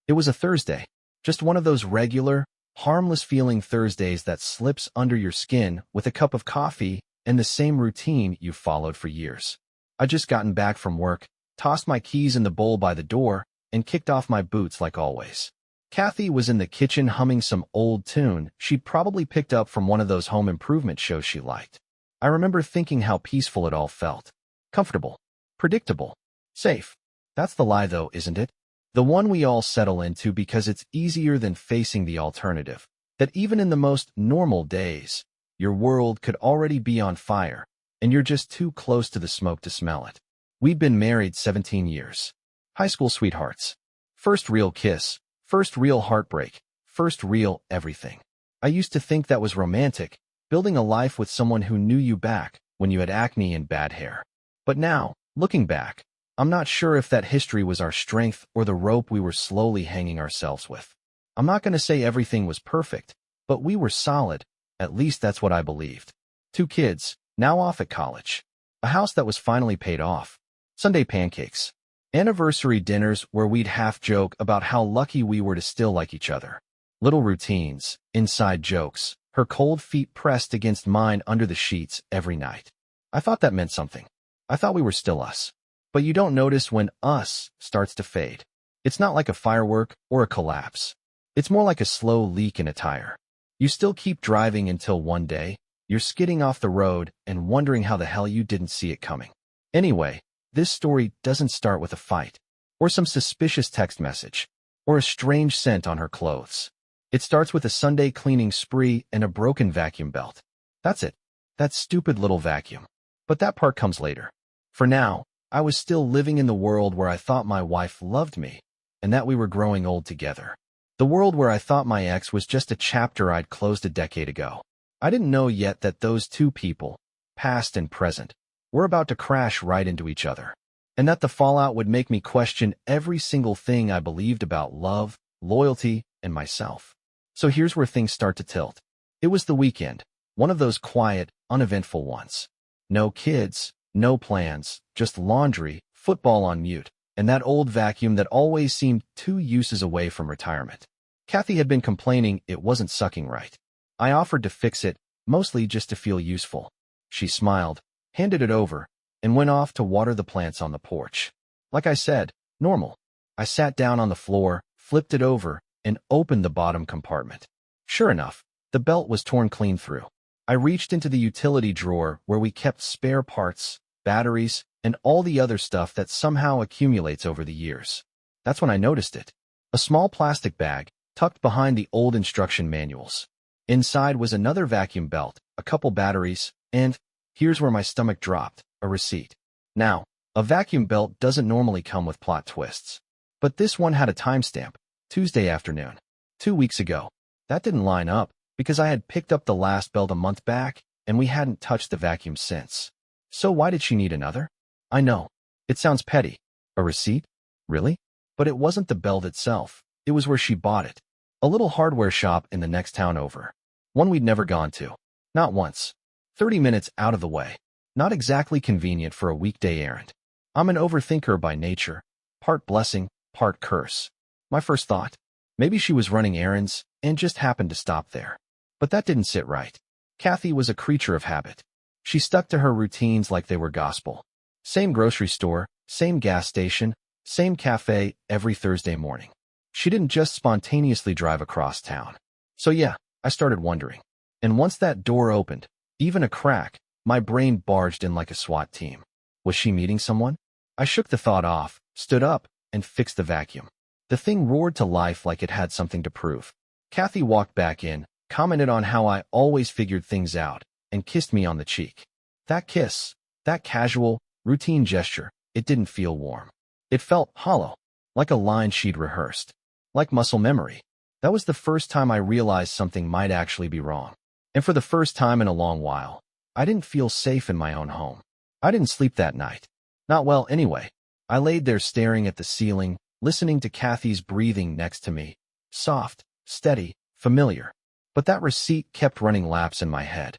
It was a Thursday, just one of those regular, harmless-feeling Thursdays that slips under your skin with a cup of coffee and the same routine you've followed for years. I'd just gotten back from work, tossed my keys in the bowl by the door, and kicked off my boots like always. Kathy was in the kitchen humming some old tune she'd probably picked up from one of those home improvement shows she liked. I remember thinking how peaceful it all felt. Comfortable. Predictable. Safe. That's the lie, though, isn't it? The one we all settle into because it's easier than facing the alternative. That even in the most normal days, your world could already be on fire, and you're just too close to the smoke to smell it. We'd been married 17 years. High school sweethearts. First real kiss. First real heartbreak. First real everything. I used to think that was romantic, building a life with someone who knew you back when you had acne and bad hair. But now, looking back, I'm not sure if that history was our strength or the rope we were slowly hanging ourselves with. I'm not going to say everything was perfect, but we were solid. At least that's what I believed. 2 kids, now off at college. A house that was finally paid off. Sunday pancakes. Anniversary dinners where we'd half joke about how lucky we were to still like each other. Little routines, inside jokes, her cold feet pressed against mine under the sheets every night. I thought that meant something. I thought we were still us. But you don't notice when us starts to fade. It's not like a firework or a collapse. It's more like a slow leak in a tire. You still keep driving until one day, you're skidding off the road and wondering how the hell you didn't see it coming. Anyway, this story doesn't start with a fight, or some suspicious text message, or a strange scent on her clothes. It starts with a Sunday cleaning spree and a broken vacuum belt. That's it. That stupid little vacuum. But that part comes later. For now, I was still living in the world where I thought my wife loved me, and that we were growing old together. The world where I thought my ex was just a chapter I'd closed a decade ago. I didn't know yet that those two people, past and present, were about to crash right into each other, and that the fallout would make me question every single thing I believed about love, loyalty, and myself. So here's where things start to tilt. It was the weekend, one of those quiet, uneventful ones. No kids, no plans, just laundry, football on mute, and that old vacuum that always seemed 2 uses away from retirement. Kathy had been complaining it wasn't sucking right. I offered to fix it, mostly just to feel useful. She smiled, handed it over, and went off to water the plants on the porch. Like I said, normal. I sat down on the floor, flipped it over, and opened the bottom compartment. Sure enough, the belt was torn clean through. I reached into the utility drawer where we kept spare parts, batteries, and all the other stuff that somehow accumulates over the years. That's when I noticed it. A small plastic bag, tucked behind the old instruction manuals. Inside was another vacuum belt, a couple batteries, and, here's where my stomach dropped, a receipt. Now, a vacuum belt doesn't normally come with plot twists. But this one had a timestamp, Tuesday afternoon. 2 weeks ago. That didn't line up, because I had picked up the last belt a month back, and we hadn't touched the vacuum since. So why did she need another? I know. It sounds petty. A receipt? Really? But it wasn't the belt itself. It was where she bought it. A little hardware shop in the next town over. One we'd never gone to. Not once. 30 minutes out of the way. Not exactly convenient for a weekday errand. I'm an overthinker by nature. Part blessing, part curse. My first thought, maybe she was running errands and just happened to stop there. But that didn't sit right. Kathy was a creature of habit. She stuck to her routines like they were gospel. Same grocery store, same gas station, same cafe every Thursday morning. She didn't just spontaneously drive across town. So yeah, I started wondering. And once that door opened, even a crack, my brain barged in like a SWAT team. Was she meeting someone? I shook the thought off, stood up, and fixed the vacuum. The thing roared to life like it had something to prove. Kathy walked back in, commented on how I always figured things out, and kissed me on the cheek. That kiss, that casual, routine gesture, it didn't feel warm. It felt hollow, like a line she'd rehearsed. Like muscle memory. That was the first time I realized something might actually be wrong. And for the first time in a long while, I didn't feel safe in my own home. I didn't sleep that night. Not well anyway. I laid there staring at the ceiling, listening to Kathy's breathing next to me. Soft, steady, familiar. But that receipt kept running laps in my head.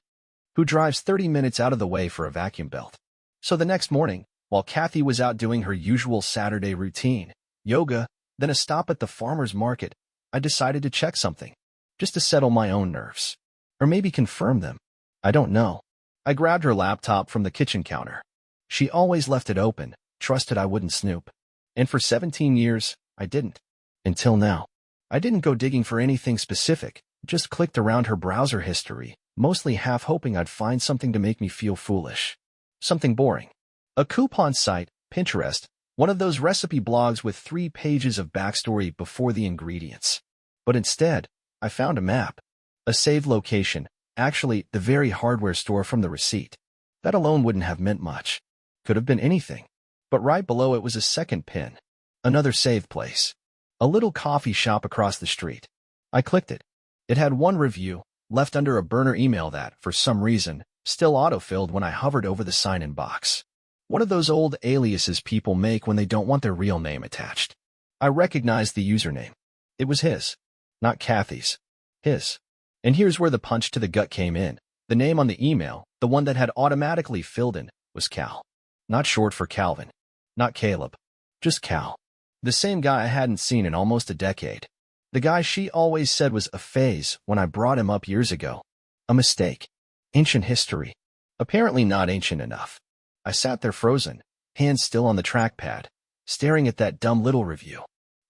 Who drives 30 minutes out of the way for a vacuum belt? So the next morning, while Kathy was out doing her usual Saturday routine, yoga, then a stop at the farmer's market. I decided to check something, just to settle my own nerves. Or maybe confirm them. I don't know. I grabbed her laptop from the kitchen counter. She always left it open, trusted I wouldn't snoop. And for 17 years, I didn't. Until now. I didn't go digging for anything specific, just clicked around her browser history, mostly half hoping I'd find something to make me feel foolish. Something boring. A coupon site, Pinterest, one of those recipe blogs with 3 pages of backstory before the ingredients. But instead, I found a map. A saved location, actually the very hardware store from the receipt. That alone wouldn't have meant much. Could have been anything. But right below it was a second pin. Another save place. A little coffee shop across the street. I clicked it. It had one review, left under a burner email that, for some reason, still autofilled when I hovered over the sign-in box. One of those old aliases people make when they don't want their real name attached. I recognized the username. It was his. Not Kathy's. His. And here's where the punch to the gut came in. The name on the email, the one that had automatically filled in, was Cal. Not short for Calvin. Not Caleb. Just Cal. The same guy I hadn't seen in almost a decade. The guy she always said was a phase when I brought him up years ago. A mistake. Ancient history. Apparently not ancient enough. I sat there frozen, hands still on the trackpad, staring at that dumb little review.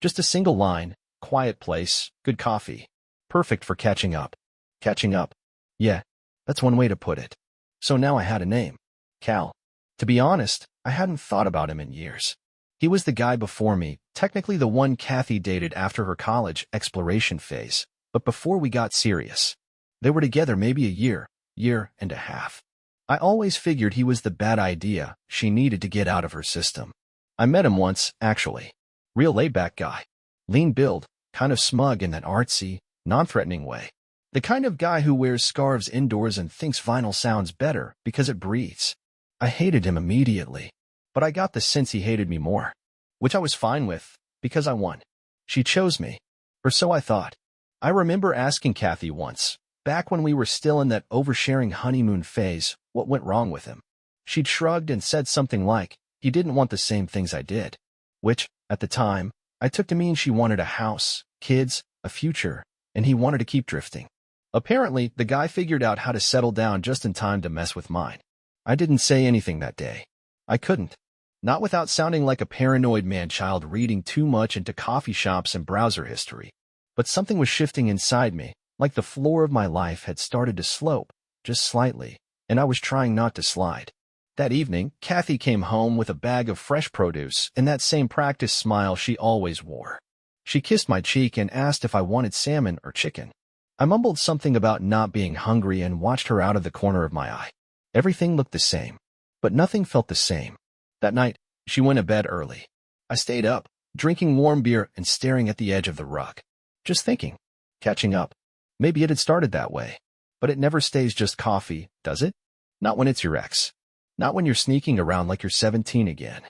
Just a single line, quiet place, good coffee. Perfect for catching up. Catching up. Yeah, that's one way to put it. So now I had a name. Cal. To be honest, I hadn't thought about him in years. He was the guy before me, technically the one Kathy dated after her college exploration phase, but before we got serious. They were together maybe a year and a half. I always figured he was the bad idea she needed to get out of her system. I met him once, actually. Real laid-back guy. Lean build, kind of smug in that artsy, non-threatening way. The kind of guy who wears scarves indoors and thinks vinyl sounds better because it breathes. I hated him immediately, but I got the sense he hated me more, which I was fine with, because I won. She chose me, or so I thought. I remember asking Kathy once, back when we were still in that oversharing honeymoon phase, what went wrong with him. She'd shrugged and said something like, he didn't want the same things I did, which, at the time, I took to mean she wanted a house, kids, a future, and he wanted to keep drifting. Apparently, the guy figured out how to settle down just in time to mess with mine. I didn't say anything that day. I couldn't. Not without sounding like a paranoid man-child reading too much into coffee shops and browser history. But something was shifting inside me, like the floor of my life had started to slope, just slightly, and I was trying not to slide. That evening, Kathy came home with a bag of fresh produce and that same practice smile she always wore. She kissed my cheek and asked if I wanted salmon or chicken. I mumbled something about not being hungry and watched her out of the corner of my eye. Everything looked the same, but nothing felt the same. That night, she went to bed early. I stayed up, drinking warm beer and staring at the edge of the rug. Just thinking. Catching up. Maybe it had started that way. But it never stays just coffee, does it? Not when it's your ex. Not when you're sneaking around like you're 17 again.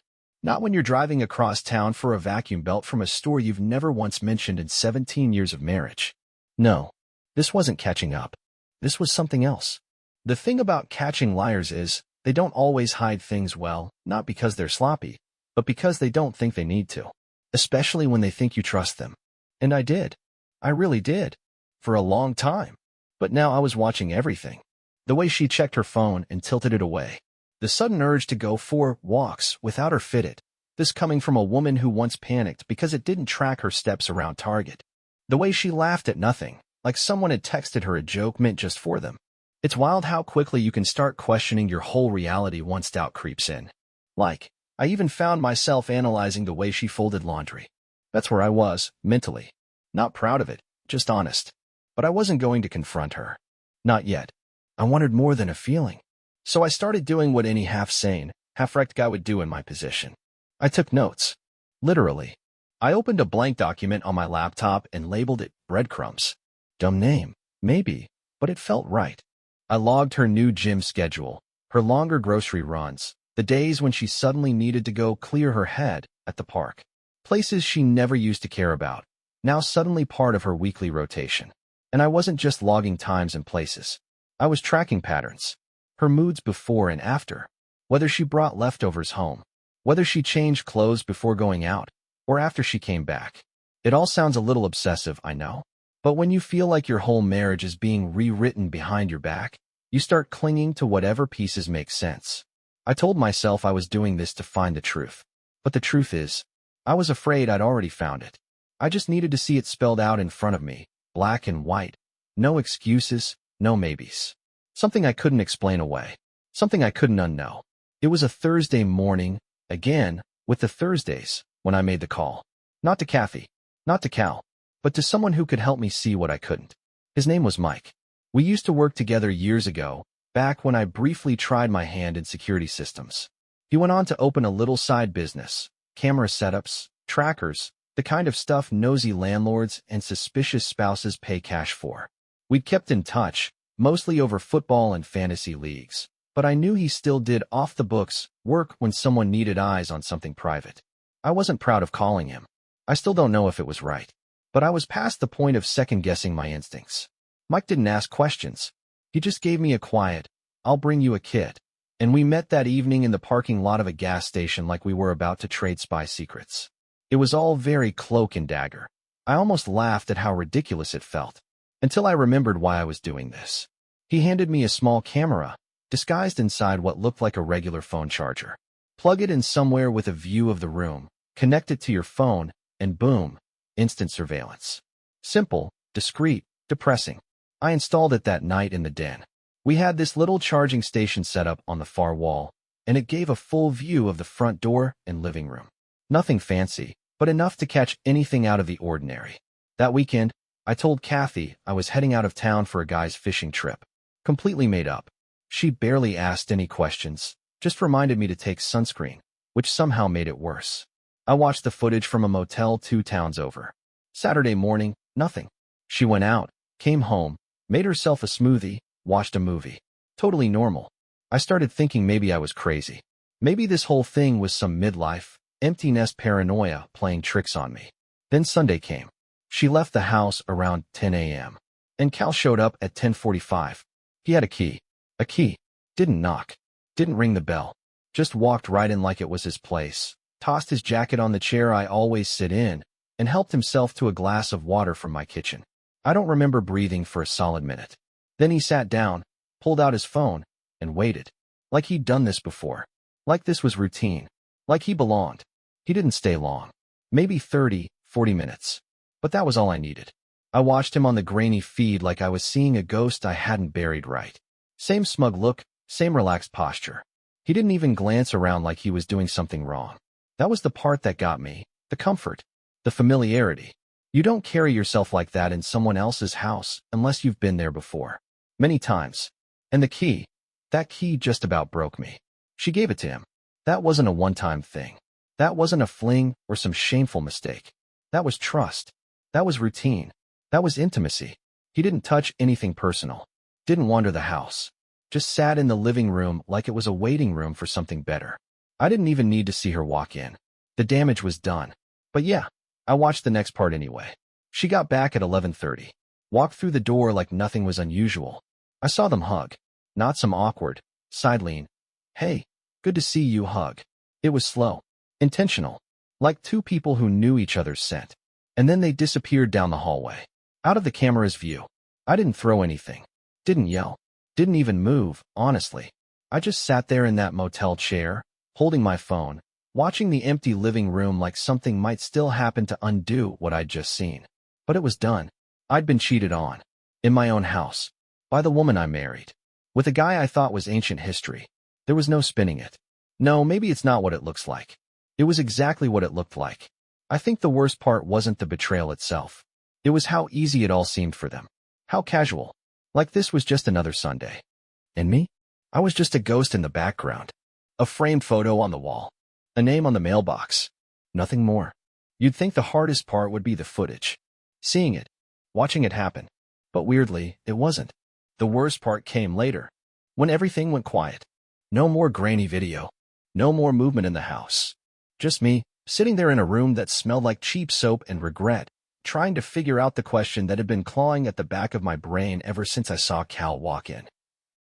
Not when you're driving across town for a vacuum belt from a store you've never once mentioned in 17 years of marriage. No, this wasn't catching up. This was something else. The thing about catching liars is, they don't always hide things well, not because they're sloppy, but because they don't think they need to. Especially when they think you trust them. And I did. I really did. For a long time. But now I was watching everything. The way she checked her phone and tilted it away. The sudden urge to go for walks without her Fitbit. This coming from a woman who once panicked because it didn't track her steps around Target. The way she laughed at nothing, like someone had texted her a joke meant just for them. It's wild how quickly you can start questioning your whole reality once doubt creeps in. Like, I even found myself analyzing the way she folded laundry. That's where I was, mentally. Not proud of it, just honest. But I wasn't going to confront her. Not yet. I wanted more than a feeling. So I started doing what any half-sane, half-wrecked guy would do in my position. I took notes. Literally. I opened a blank document on my laptop and labeled it breadcrumbs. Dumb name, maybe, but it felt right. I logged her new gym schedule, her longer grocery runs, the days when she suddenly needed to go clear her head at the park. Places she never used to care about, now suddenly part of her weekly rotation. And I wasn't just logging times and places. I was tracking patterns. Her moods before and after. Whether she brought leftovers home. Whether she changed clothes before going out, or after she came back. It all sounds a little obsessive, I know. But when you feel like your whole marriage is being rewritten behind your back, you start clinging to whatever pieces make sense. I told myself I was doing this to find the truth. But the truth is, I was afraid I'd already found it. I just needed to see it spelled out in front of me, black and white. No excuses, no maybes. Something I couldn't explain away. Something I couldn't unknow. It was a Thursday morning, again, with the Thursdays, when I made the call. Not to Kathy, not to Cal, but to someone who could help me see what I couldn't. His name was Mike. We used to work together years ago, back when I briefly tried my hand in security systems. He went on to open a little side business, camera setups, trackers, the kind of stuff nosy landlords and suspicious spouses pay cash for. We'd kept in touch, mostly over football and fantasy leagues, but I knew he still did off-the-books work when someone needed eyes on something private. I wasn't proud of calling him. I still don't know if it was right, but I was past the point of second-guessing my instincts. Mike didn't ask questions. He just gave me a quiet, "I'll bring you a kid." And we met that evening in the parking lot of a gas station like we were about to trade spy secrets. It was all very cloak and dagger. I almost laughed at how ridiculous it felt, until I remembered why I was doing this. He handed me a small camera, disguised inside what looked like a regular phone charger. Plug it in somewhere with a view of the room, connect it to your phone, and boom, instant surveillance. Simple, discreet, depressing. I installed it that night in the den. We had this little charging station set up on the far wall, and it gave a full view of the front door and living room. Nothing fancy, but enough to catch anything out of the ordinary. That weekend, I told Kathy I was heading out of town for a guy's fishing trip. Completely made up. She barely asked any questions, just reminded me to take sunscreen, which somehow made it worse. I watched the footage from a motel 2 towns over. Saturday morning, nothing. She went out, came home, made herself a smoothie, watched a movie. Totally normal. I started thinking maybe I was crazy. Maybe this whole thing was some midlife, empty nest paranoia playing tricks on me. Then Sunday came. She left the house around 10 a.m. and Cal showed up at 10:45. He had a key. A key. Didn't knock. Didn't ring the bell. Just walked right in like it was his place, tossed his jacket on the chair I always sit in, and helped himself to a glass of water from my kitchen. I don't remember breathing for a solid minute. Then he sat down, pulled out his phone, and waited. Like he'd done this before. Like this was routine. Like he belonged. He didn't stay long. Maybe 30, 40 minutes. But that was all I needed. I watched him on the grainy feed like I was seeing a ghost I hadn't buried right. Same smug look, same relaxed posture. He didn't even glance around like he was doing something wrong. That was the part that got me. The comfort. The familiarity. You don't carry yourself like that in someone else's house unless you've been there before. Many times. And the key. That key just about broke me. She gave it to him. That wasn't a one-time thing. That wasn't a fling or some shameful mistake. That was trust. That was routine. That was intimacy. He didn't touch anything personal. Didn't wander the house. Just sat in the living room like it was a waiting room for something better. I didn't even need to see her walk in. The damage was done. But yeah, I watched the next part anyway. She got back at 11:30. Walked through the door like nothing was unusual. I saw them hug. Not some awkward, side lean. Hey, good to see you hug. It was slow. Intentional. Like two people who knew each other's scent. And then they disappeared down the hallway. Out of the camera's view. I didn't throw anything. Didn't yell. Didn't even move, honestly. I just sat there in that motel chair, holding my phone, watching the empty living room like something might still happen to undo what I'd just seen. But it was done. I'd been cheated on. In my own house. By the woman I married. With a guy I thought was ancient history. There was no spinning it. No, maybe it's not what it looks like. It was exactly what it looked like. I think the worst part wasn't the betrayal itself. It was how easy it all seemed for them. How casual. Like this was just another Sunday. And me? I was just a ghost in the background. A framed photo on the wall. A name on the mailbox. Nothing more. You'd think the hardest part would be the footage. Seeing it. Watching it happen. But weirdly, it wasn't. The worst part came later. When everything went quiet. No more grainy video. No more movement in the house. Just me, sitting there in a room that smelled like cheap soap and regret, trying to figure out the question that had been clawing at the back of my brain ever since I saw Cal walk in.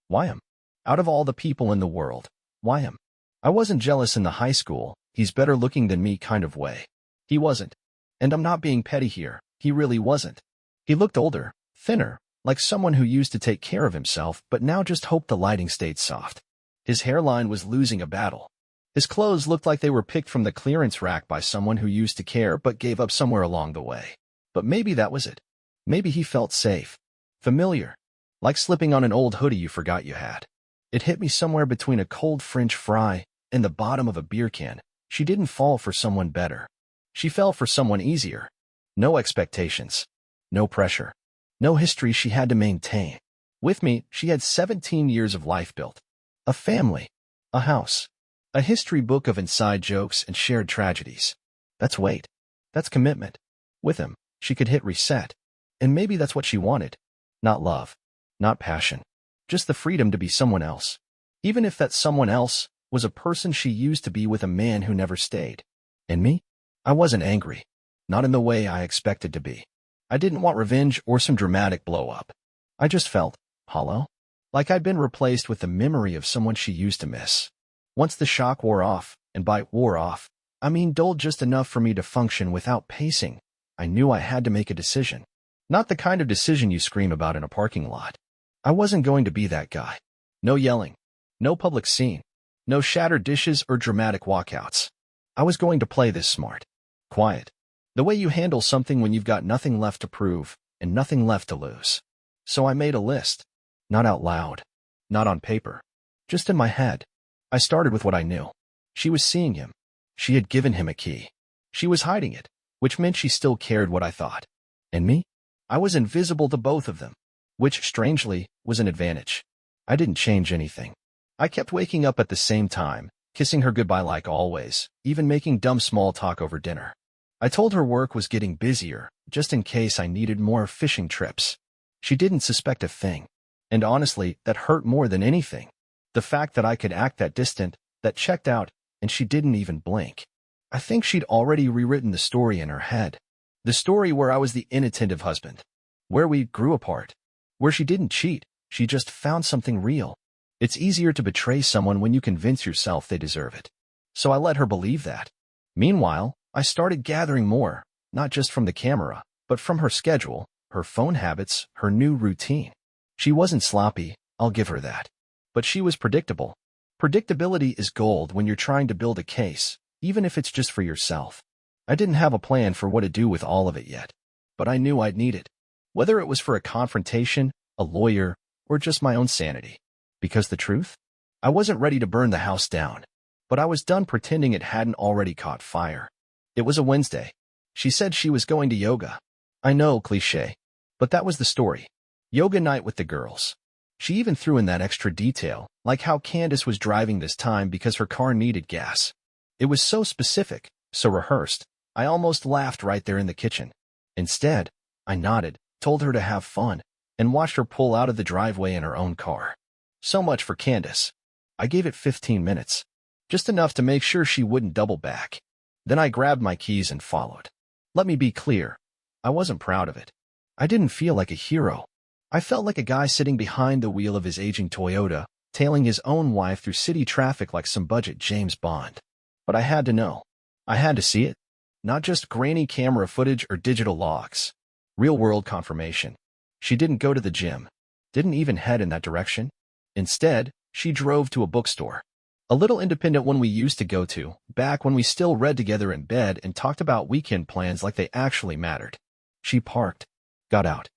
Why him? Out of all the people in the world, why him? I wasn't jealous in the high school, he's better looking than me kind of way. He wasn't. And I'm not being petty here. He really wasn't. He looked older, thinner, like someone who used to take care of himself but now just hoped the lighting stayed soft. His hairline was losing a battle. His clothes looked like they were picked from the clearance rack by someone who used to care but gave up somewhere along the way. But maybe that was it. Maybe he felt safe. Familiar. Like slipping on an old hoodie you forgot you had. It hit me somewhere between a cold French fry and the bottom of a beer can. She didn't fall for someone better. She fell for someone easier. No expectations. No pressure. No history she had to maintain. With me, she had 17 years of life built. A family. A house. A history book of inside jokes and shared tragedies. That's weight. That's commitment. With him, she could hit reset. And maybe that's what she wanted. Not love. Not passion. Just the freedom to be someone else. Even if that someone else was a person she used to be with a man who never stayed. And me? I wasn't angry. Not in the way I expected to be. I didn't want revenge or some dramatic blow-up. I just felt hollow. Like I'd been replaced with the memory of someone she used to miss. Once the shock wore off, and by wore off, I mean dulled just enough for me to function without pacing, I knew I had to make a decision. Not the kind of decision you scream about in a parking lot. I wasn't going to be that guy. No yelling. No public scene. No shattered dishes or dramatic walkouts. I was going to play this smart. Quiet. The way you handle something when you've got nothing left to prove and nothing left to lose. So I made a list. Not out loud. Not on paper. Just in my head. I started with what I knew. She was seeing him. She had given him a key. She was hiding it, which meant she still cared what I thought. And me? I was invisible to both of them, which, strangely, was an advantage. I didn't change anything. I kept waking up at the same time, kissing her goodbye like always, even making dumb small talk over dinner. I told her work was getting busier, just in case I needed more fishing trips. She didn't suspect a thing. And honestly, that hurt more than anything. The fact that I could act that distant, that checked out, and she didn't even blink. I think she'd already rewritten the story in her head. The story where I was the inattentive husband. Where we grew apart. Where she didn't cheat, she just found something real. It's easier to betray someone when you convince yourself they deserve it. So I let her believe that. Meanwhile, I started gathering more, not just from the camera, but from her schedule, her phone habits, her new routine. She wasn't sloppy, I'll give her that. But she was predictable. Predictability is gold when you're trying to build a case, even if it's just for yourself. I didn't have a plan for what to do with all of it yet, but I knew I'd need it. Whether it was for a confrontation, a lawyer, or just my own sanity. Because the truth? I wasn't ready to burn the house down, but I was done pretending it hadn't already caught fire. It was a Wednesday. She said she was going to yoga. I know, cliché, but that was the story. Yoga night with the girls. She even threw in that extra detail, like how Candace was driving this time because her car needed gas. It was so specific, so rehearsed, I almost laughed right there in the kitchen. Instead, I nodded, told her to have fun, and watched her pull out of the driveway in her own car. So much for Candace. I gave it 15 minutes. Just enough to make sure she wouldn't double back. Then I grabbed my keys and followed. Let me be clear. I wasn't proud of it. I didn't feel like a hero. I felt like a guy sitting behind the wheel of his aging Toyota, tailing his own wife through city traffic like some budget James Bond. But I had to know. I had to see it. Not just grainy camera footage or digital logs. Real-world confirmation. She didn't go to the gym. Didn't even head in that direction. Instead, she drove to a bookstore. A little independent one we used to go to, back when we still read together in bed and talked about weekend plans like they actually mattered. She parked. Got out.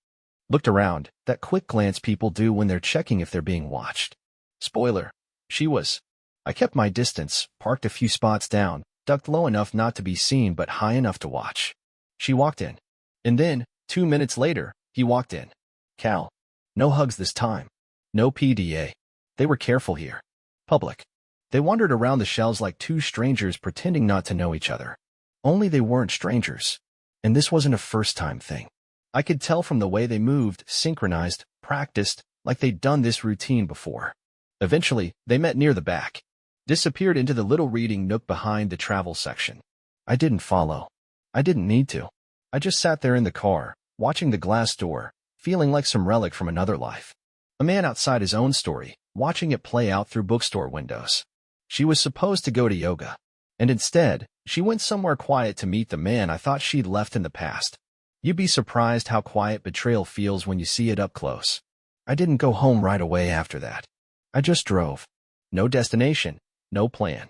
Looked around, that quick glance people do when they're checking if they're being watched. Spoiler. She was. I kept my distance, parked a few spots down, ducked low enough not to be seen but high enough to watch. She walked in. And then, 2 minutes later, he walked in. Cal. No hugs this time. No PDA. They were careful here. Public. They wandered around the shelves like two strangers pretending not to know each other. Only they weren't strangers. And this wasn't a first-time thing. I could tell from the way they moved, synchronized, practiced, like they'd done this routine before. Eventually, they met near the back. Disappeared into the little reading nook behind the travel section. I didn't follow. I didn't need to. I just sat there in the car, watching the glass door, feeling like some relic from another life. A man outside his own story, watching it play out through bookstore windows. She was supposed to go to yoga. And instead, She went somewhere quiet to meet the man I thought she'd left in the past. You'd be surprised how quiet betrayal feels when you see it up close. I didn't go home right away after that. I just drove. No destination, no plan.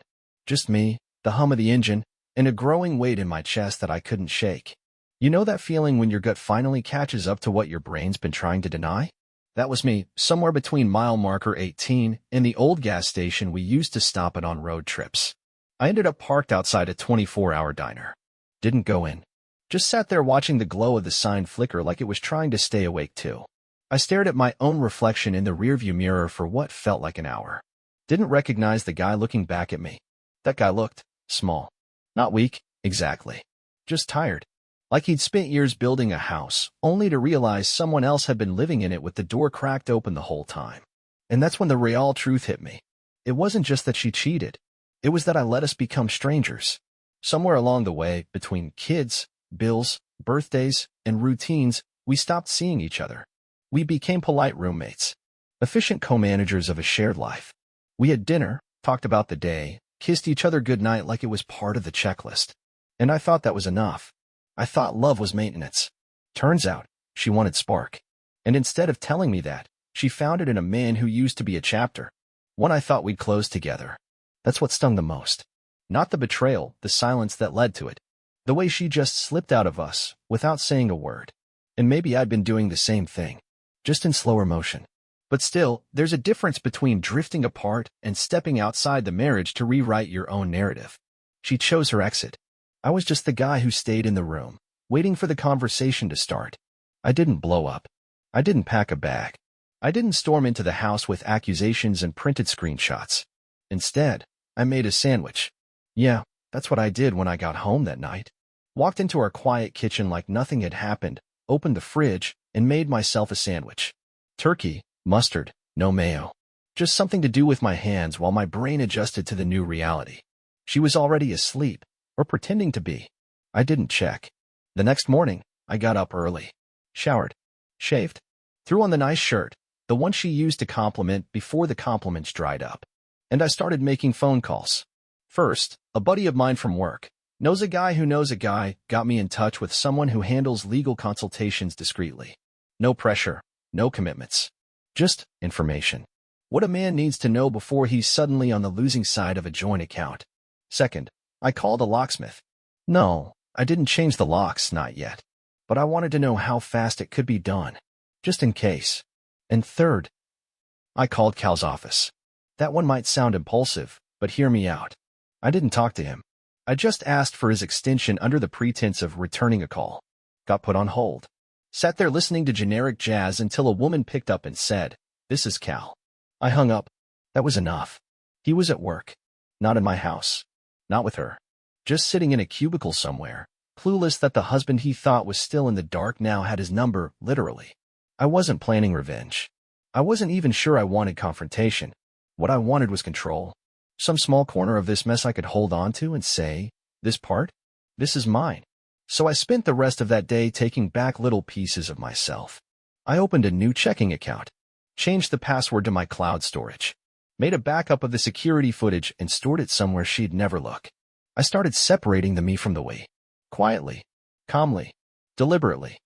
Just me, the hum of the engine, and a growing weight in my chest that I couldn't shake. You know that feeling when your gut finally catches up to what your brain's been trying to deny? That was me, somewhere between mile marker 18 and the old gas station we used to stop at on road trips. I ended up parked outside a 24-hour diner. Didn't go in. Just sat there watching the glow of the sign flicker like it was trying to stay awake too. I stared at my own reflection in the rearview mirror for what felt like an hour. Didn't recognize the guy looking back at me. That guy looked small. Not weak, exactly. Just tired. Like he'd spent years building a house, only to realize someone else had been living in it with the door cracked open the whole time. And that's when the real truth hit me. It wasn't just that she cheated. It was that I let us become strangers. Somewhere along the way, between kids, bills, birthdays, and routines, we stopped seeing each other. We became polite roommates, efficient co-managers of a shared life. We had dinner, talked about the day, kissed each other goodnight like it was part of the checklist. And I thought that was enough. I thought love was maintenance. Turns out, she wanted spark. And instead of telling me that, she found it in a man who used to be a chapter. One I thought we'd close together. That's what stung the most. Not the betrayal, the silence that led to it. The way she just slipped out of us, without saying a word. And maybe I'd been doing the same thing. Just in slower motion. But still, there's a difference between drifting apart and stepping outside the marriage to rewrite your own narrative. She chose her exit. I was just the guy who stayed in the room, waiting for the conversation to start. I didn't blow up. I didn't pack a bag. I didn't storm into the house with accusations and printed screenshots. Instead, I made a sandwich. Yeah, that's what I did when I got home that night. Walked into our quiet kitchen like nothing had happened, opened the fridge, and made myself a sandwich. Turkey, mustard, no mayo. Just something to do with my hands while my brain adjusted to the new reality. She was already asleep, or pretending to be. I didn't check. The next morning, I got up early. Showered. Shaved. Threw on the nice shirt, the one she used to compliment before the compliments dried up. And I started making phone calls. First, a buddy of mine from work, knows a guy who knows a guy, got me in touch with someone who handles legal consultations discreetly. No pressure, no commitments. Just information. What a man needs to know before he's suddenly on the losing side of a joint account. Second, I called a locksmith. No, I didn't change the locks, not yet. But I wanted to know how fast it could be done. Just in case. And third, I called Cal's office. That one might sound impulsive, but hear me out. I didn't talk to him. I just asked for his extension under the pretense of returning a call. Got put on hold. Sat there listening to generic jazz until a woman picked up and said, "This is Cal." I hung up. That was enough. He was at work. Not in my house. Not with her. Just sitting in a cubicle somewhere, clueless that the husband he thought was still in the dark now had his number, literally. I wasn't planning revenge. I wasn't even sure I wanted confrontation. What I wanted was control. Some small corner of this mess I could hold on to and say, this part? This is mine. So I spent the rest of that day taking back little pieces of myself. I opened a new checking account. Changed the password to my cloud storage. Made a backup of the security footage and stored it somewhere she'd never look. I started separating the me from the we. Quietly. Calmly. Deliberately.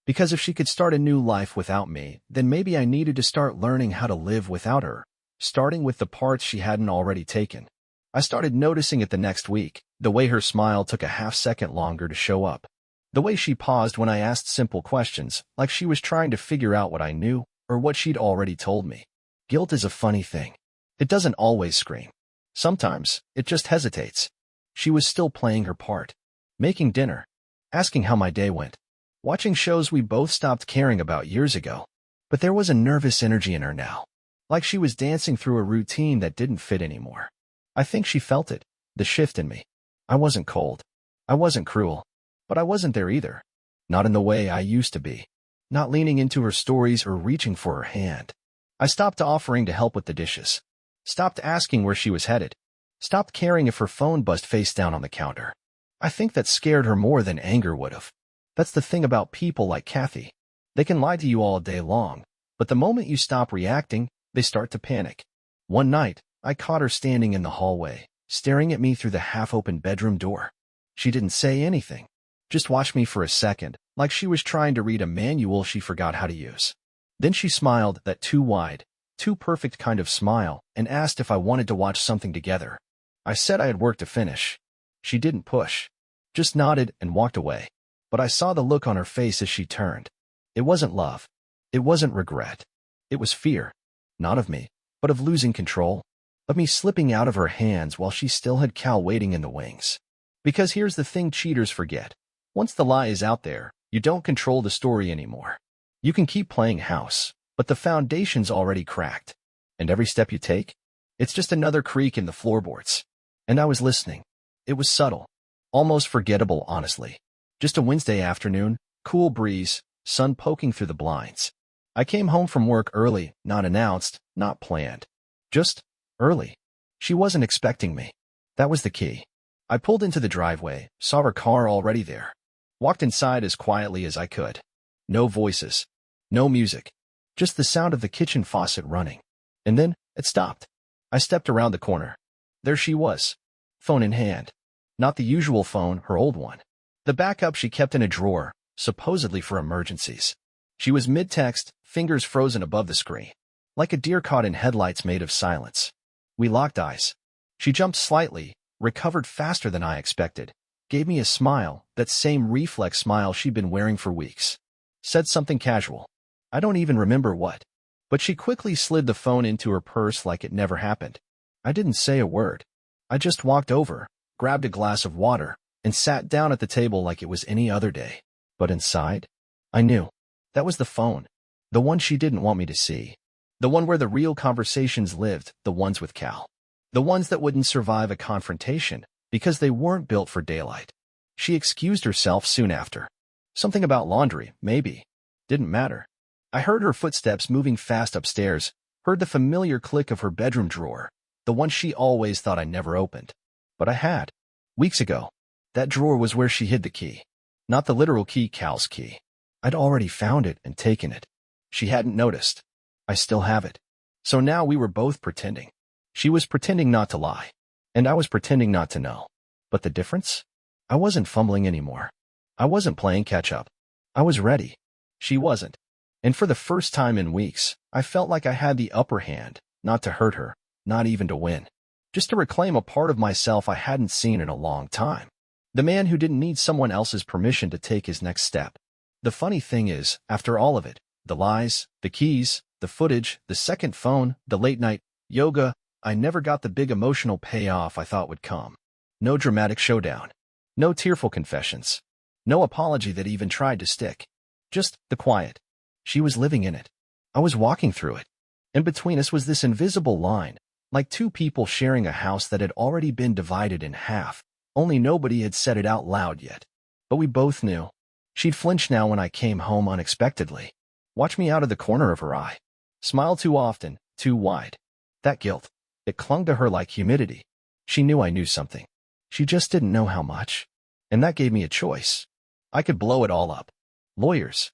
Because if she could start a new life without me, then maybe I needed to start learning how to live without her, starting with the parts she hadn't already taken. I started noticing it the next week, the way her smile took a half-second longer to show up. The way she paused when I asked simple questions, like she was trying to figure out what I knew, or what she'd already told me. Guilt is a funny thing. It doesn't always scream. Sometimes, it just hesitates. She was still playing her part. Making dinner. Asking how my day went. Watching shows we both stopped caring about years ago. But there was a nervous energy in her now. Like she was dancing through a routine that didn't fit anymore. I think she felt it, the shift in me. I wasn't cold. I wasn't cruel. But I wasn't there either. Not in the way I used to be. Not leaning into her stories or reaching for her hand. I stopped offering to help with the dishes. Stopped asking where she was headed. Stopped caring if her phone buzzed face down on the counter. I think that scared her more than anger would have. That's the thing about people like Kathy. They can lie to you all day long, but the moment you stop reacting, they start to panic. One night, I caught her standing in the hallway, staring at me through the half-open bedroom door. She didn't say anything. Just watched me for a second, like she was trying to read a manual she forgot how to use. Then she smiled, that too wide, too perfect kind of smile, and asked if I wanted to watch something together. I said I had work to finish. She didn't push. Just nodded and walked away. But I saw the look on her face as she turned. It wasn't love. It wasn't regret. It was fear. Not of me, but of losing control. Of me slipping out of her hands while she still had Cal waiting in the wings. Because here's the thing cheaters forget. Once the lie is out there, you don't control the story anymore. You can keep playing house, but the foundation's already cracked. And every step you take, it's just another creak in the floorboards. And I was listening. It was subtle. Almost forgettable, honestly. Just a Wednesday afternoon, cool breeze, sun poking through the blinds. I came home from work early, not announced, not planned. Just early. She wasn't expecting me. That was the key. I pulled into the driveway, saw her car already there. Walked inside as quietly as I could. No voices. No music. Just the sound of the kitchen faucet running. And then, it stopped. I stepped around the corner. There she was. Phone in hand. Not the usual phone, her old one. The backup she kept in a drawer, supposedly for emergencies. She was mid-text, fingers frozen above the screen. Like a deer caught in headlights made of silence. We locked eyes. She jumped slightly, recovered faster than I expected. Gave me a smile, that same reflex smile she'd been wearing for weeks. Said something casual. I don't even remember what. But she quickly slid the phone into her purse like it never happened. I didn't say a word. I just walked over, grabbed a glass of water, and sat down at the table like it was any other day. But inside, I knew. That was the phone. The one she didn't want me to see. The one where the real conversations lived, the ones with Cal. The ones that wouldn't survive a confrontation, because they weren't built for daylight. She excused herself soon after. Something about laundry, maybe. Didn't matter. I heard her footsteps moving fast upstairs, heard the familiar click of her bedroom drawer, the one she always thought I never opened. But I had. Weeks ago. That drawer was where she hid the key. Not the literal key, Cal's key. I'd already found it and taken it. She hadn't noticed. I still have it. So now we were both pretending. She was pretending not to lie. And I was pretending not to know. But the difference? I wasn't fumbling anymore. I wasn't playing catch-up. I was ready. She wasn't. And for the first time in weeks, I felt like I had the upper hand, not to hurt her, not even to win. Just to reclaim a part of myself I hadn't seen in a long time. The man who didn't need someone else's permission to take his next step. The funny thing is, after all of it, the lies, the keys, the footage, the second phone, the late-night yoga, I never got the big emotional payoff I thought would come. No dramatic showdown. No tearful confessions. No apology that even tried to stick. Just the quiet. She was living in it. I was walking through it. And between us was this invisible line, like two people sharing a house that had already been divided in half, only nobody had said it out loud yet. But we both knew. She'd flinch now when I came home unexpectedly. Watch me out of the corner of her eye. Smile too often, too wide. That guilt. It clung to her like humidity. She knew I knew something. She just didn't know how much. And that gave me a choice. I could blow it all up. Lawyers.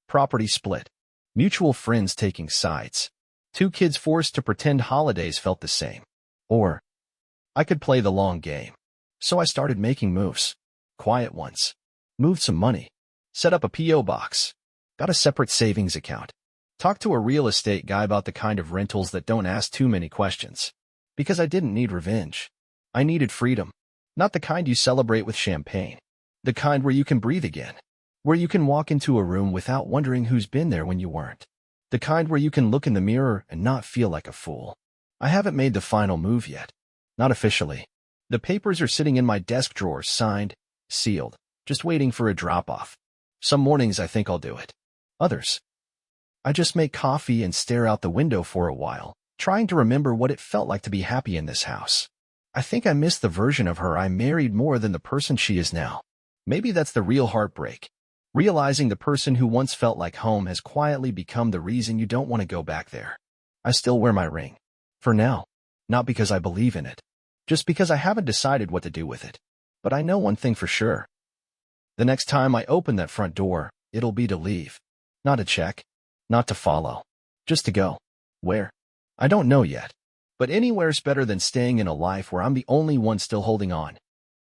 Property split. Mutual friends taking sides. Two kids forced to pretend holidays felt the same. Or I could play the long game. So I started making moves. Quiet ones. Moved some money. Set up a P.O. box. Got a separate savings account. Talked to a real estate guy about the kind of rentals that don't ask too many questions. Because I didn't need revenge. I needed freedom. Not the kind you celebrate with champagne. The kind where you can breathe again. Where you can walk into a room without wondering who's been there when you weren't. The kind where you can look in the mirror and not feel like a fool. I haven't made the final move yet. Not officially. The papers are sitting in my desk drawer, signed, sealed, just waiting for a drop-off. Some mornings I think I'll do it. Others, I just make coffee and stare out the window for a while, trying to remember what it felt like to be happy in this house. I think I miss the version of her I married more than the person she is now. Maybe that's the real heartbreak. Realizing the person who once felt like home has quietly become the reason you don't want to go back there. I still wear my ring. For now. Not because I believe in it. Just because I haven't decided what to do with it. But I know one thing for sure. The next time I open that front door, it'll be to leave. Not to check. Not to follow. Just to go. Where? I don't know yet. But anywhere's better than staying in a life where I'm the only one still holding on.